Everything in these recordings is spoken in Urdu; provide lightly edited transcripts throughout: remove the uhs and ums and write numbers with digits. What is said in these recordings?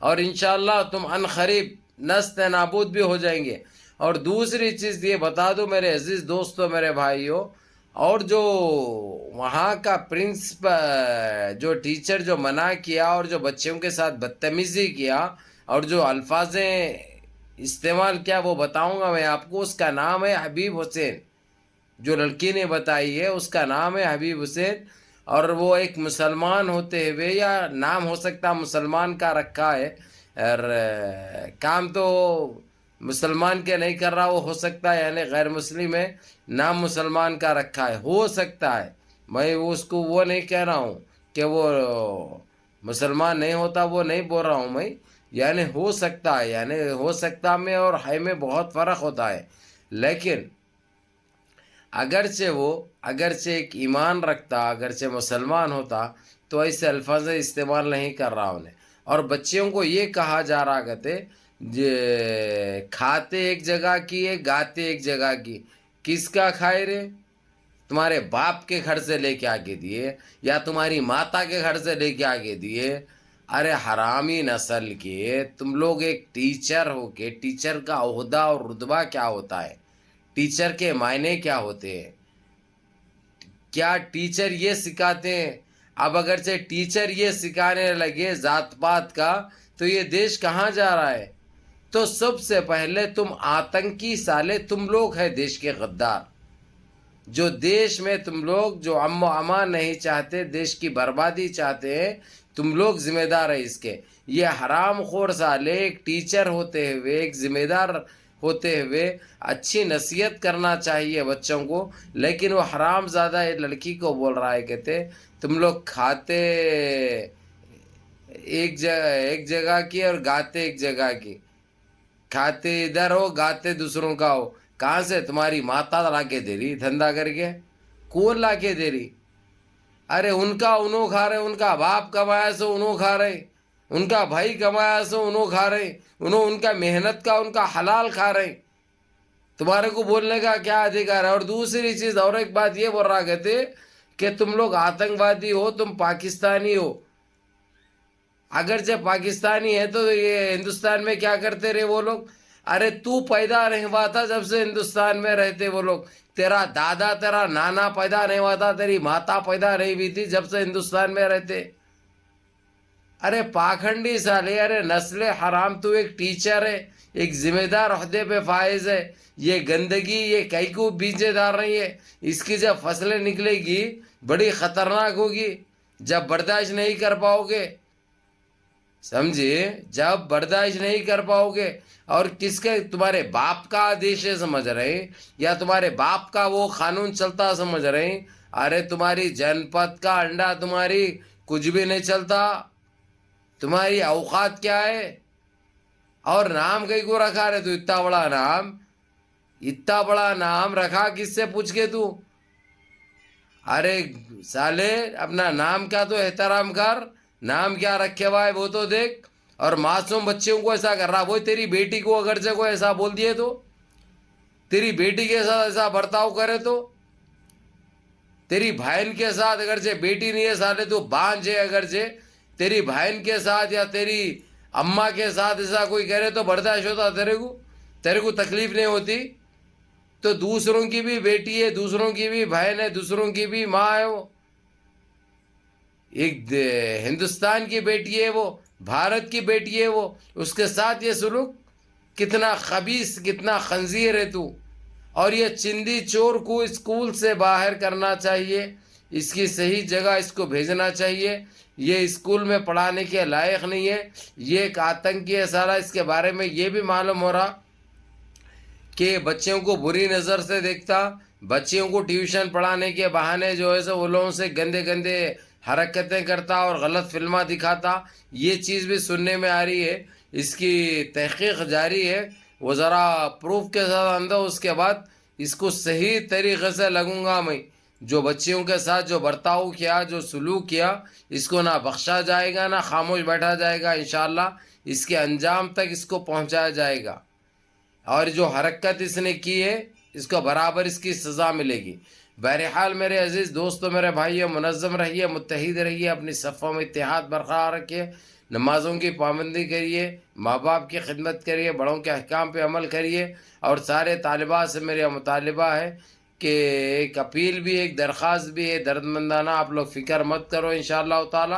اور انشاءاللہ تم ان قریب نست نابود بھی ہو جائیں گے. اور دوسری چیز یہ بتا دو میرے عزیز دوستوں، میرے بھائیوں، اور جو وہاں کا پرنسپل جو ٹیچر جو منع کیا اور جو بچوں کے ساتھ بدتمیزی کیا اور جو الفاظیں استعمال کیا وہ بتاؤں گا میں آپ کو. اس کا نام ہے حبیب حسین. جو لڑکی نے بتائی ہے اس کا نام ہے حبیب حسین، اور وہ ایک مسلمان ہوتے ہوئے، یا نام ہو سکتا مسلمان کا رکھا ہے اور کام تو مسلمان کے نہیں کر رہا، وہ ہو سکتا ہے یعنی غیر مسلم ہے، نام مسلمان کا رکھا ہے، ہو سکتا ہے. میں اس کو وہ نہیں کہہ رہا ہوں کہ وہ مسلمان نہیں ہوتا، وہ نہیں بول رہا ہوں میں، یعنی ہو سکتا ہے، یعنی ہو سکتا میں اور ہے میں بہت فرق ہوتا ہے. لیکن اگرچہ ایک ایمان رکھتا، اگرچہ مسلمان ہوتا تو ایسے الفاظ استعمال نہیں کر رہا انہیں. اور بچوں کو یہ کہا جا رہا کہتے کھاتے ایک جگہ کی ہے، گاتے ایک جگہ کی. کس کا کھائے رے؟ تمہارے باپ کے گھر سے لے کے آگے دیے یا تمہاری ماتا کے گھر سے لے کے آگے دیے؟ ارے حرامی نسل کے تم لوگ ایک ٹیچر ہو کے، ٹیچر کا عہدہ اور رتبہ کیا ہوتا ہے، ٹیچر کے معنی کیا ہوتے ہیں، کیا ٹیچر یہ سکھاتے ہیں؟ اب اگرچہ ٹیچر یہ سکھانے لگے ذات پات کا تو یہ دیش کہاں جا رہا ہے؟ تو سب سے پہلے تم آتنکی سالے تم لوگ ہیں، دیش کے غدار. جو دیش میں تم لوگ جو امن و امان نہیں چاہتے، دیش کی بربادی چاہتے ہیں، تم لوگ ذمہ دار ہیں اس کے. یہ حرام خور سالے ایک ٹیچر ہوتے ہوئے، ایک ذمہ دار ہوتے ہوئے اچھی نصیحت کرنا چاہیے بچوں کو، لیکن وہ حرام زادہ لڑکی کو بول رہا ہے، کہتے تم لوگ کھاتے ایک جگہ کی اور گاتے ایک جگہ کی. کھاتے ادھر ہو، گاتے دوسروں کا ہو. کہاں سے تمہاری ماتا لا کے دے رہی دھندا کر کے؟ کون لا کے دے رہی؟ ارے ان کا انہوں کھا رہے، ان کا باپ کمایا سو انہوں کھا رہے، ان کا بھائی کمایا سو انہوں کھا رہے، انہوں ان کا محنت کا ان کا حلال کھا رہے. تمہارے کو بولنے کا کیا ادھیکار ہے؟ اور دوسری چیز اور ایک بات یہ بول رہا کہتے کہ تم لوگ آتنکوادی ہو، تم پاکستانی ہو. اگرچہ پاکستانی ہے تو یہ ہندوستان میں کیا کرتے رہے وہ لوگ؟ ارے تو پیدا نہیں ہوا تھا جب سے ہندوستان میں رہتے وہ لوگ، تیرا دادا تیرا نانا پیدا نہیں ہوا تھا، تیری ماتا پیدا نہیں ہوئی تھی جب سے ہندوستان میں رہتے. ارے پاکھنڈی سالے، ارے نسل حرام، تو ایک ٹیچر ہے، ایک ذمہ دار عہدے پہ فائز ہے. یہ گندگی یہ کئی کو بیجے دار رہی ہے، اس کی جب فصلیں نکلے گی بڑی خطرناک ہوگی. جب برداشت نہیں کر پاؤ گے، سمجھے، جب برداشت نہیں کر پاؤ گے، اور کس کے تمہارے باپ کا آدیش ہے سمجھ رہے ہیں، یا تمہارے باپ کا وہ قانون چلتا سمجھ رہے ہیں؟ ارے تمہاری جن پت کا انڈا تمہاری کچھ بھی نہیں چلتا. تمہاری اوقات کیا ہے؟ اور نام کہیں کو رکھا رہے تو اتنا بڑا نام رکھا کس سے پوچھ کے تو؟ ارے سالے اپنا نام کا تو احترام کر، نام کیا رکھے ہوا ہے وہ تو دیکھ. اور معصوم بچوں کو ایسا کر رہا، وہ تیری بیٹی کو اگرچہ کو ایسا بول دیے تو، تیری بیٹی کے ساتھ ایسا برتاؤ کرے تو، تیری بہن کے ساتھ، اگرچہ بیٹی نہیں ہے سالے تو بانج ہے، اگرچہ تیری بہن کے ساتھ یا تیری اماں کے ساتھ ایسا کوئی کرے تو برداشت ہوتا تیرے کو تکلیف نہیں ہوتی؟ تو دوسروں کی بھی بیٹی ہے، دوسروں کی بھی بہن ہے، دوسروں کی بھی ماں ہے، وہ ایک ہندوستان کی بیٹی ہے، وہ بھارت کی بیٹی ہے، وہ اس کے ساتھ یہ سلوک کتنا خبیث، کتنا خنزیر ہے تو. اور یہ چندی چور کو اسکول سے باہر کرنا چاہیے، اس کی صحیح جگہ اس کو بھیجنا چاہیے. یہ اسکول میں پڑھانے کے لائق نہیں ہے، یہ ایک آتنکی ہے سارا. اس کے بارے میں یہ بھی معلوم ہو رہا کہ بچوں کو بری نظر سے دیکھتا، بچوں کو ٹیوشن پڑھانے کے بہانے جو ہے وہ لوگوں سے گندے گندے حرکتیں کرتا اور غلط فلمیں دکھاتا. یہ چیز بھی سننے میں آ رہی ہے، اس کی تحقیق جاری ہے. وہ ذرا پروف کے ساتھ اندر اس کے بعد اس کو صحیح طریقے سے لگوں گا میں. جو بچیوں کے ساتھ جو برتاؤ کیا، جو سلوک کیا، اس کو نہ بخشا جائے گا نہ خاموش بیٹھا جائے گا. انشاءاللہ اس کے انجام تک اس کو پہنچایا جائے گا. اور جو حرکت اس نے کی ہے اس کو برابر اس کی سزا ملے گی. بہرحال میرے عزیز دوستوں، میرے بھائیوں، منظم رہیے، متحد رہیے، اپنی صفوں میں اتحاد برقرار رکھیے، نمازوں کی پابندی کریے، ماں باپ کی خدمت کریے، بڑوں کے احکام پہ عمل کریے، اور سارے طالبات سے میرا مطالبہ ہے کہ ایک اپیل بھی، ایک درخواست بھی ہے، درد مندانہ آپ لوگ فکر مت کرو، انشاءاللہ تعالی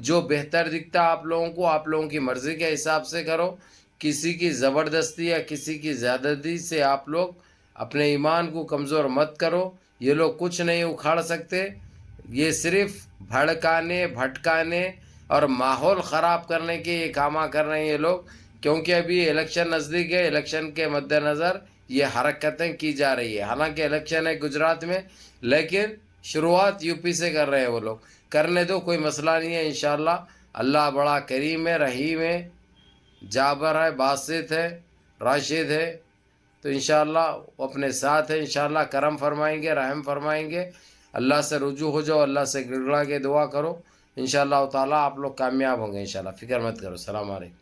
جو بہتر دکھتا آپ لوگوں کو، آپ لوگوں کی مرضی کے حساب سے کرو، کسی کی زبردستی یا کسی کی زیادتی سے آپ لوگ اپنے ایمان کو کمزور مت کرو، یہ لوگ کچھ نہیں اکھاڑ سکتے، یہ صرف بھڑکانے، بھٹکانے اور ماحول خراب کرنے کے یہ کاماں کر رہے ہیں یہ لوگ، کیونکہ ابھی الیکشن نزدیک ہے، الیکشن کے مد نظر یہ حرکتیں کی جا رہی ہے، حالانکہ الیکشن ہے گجرات میں، لیکن شروعات یو پی سے کر رہے ہیں وہ لوگ، کرنے دو، کوئی مسئلہ نہیں ہے، انشاءاللہ اللہ بڑا کریم ہے، رحیم ہے، جابر ہے، باسط ہے، راشد ہے، تو انشاءاللہ وہ اپنے ساتھ ہے، انشاءاللہ کرم فرمائیں گے، رحم فرمائیں گے، اللہ سے رجوع ہو جاؤ، اللہ سے گڑگڑا کے دعا کرو، انشاءاللہ تعالیٰ آپ لوگ کامیاب ہوں گے، انشاءاللہ فکر مت کرو۔ السلام علیکم۔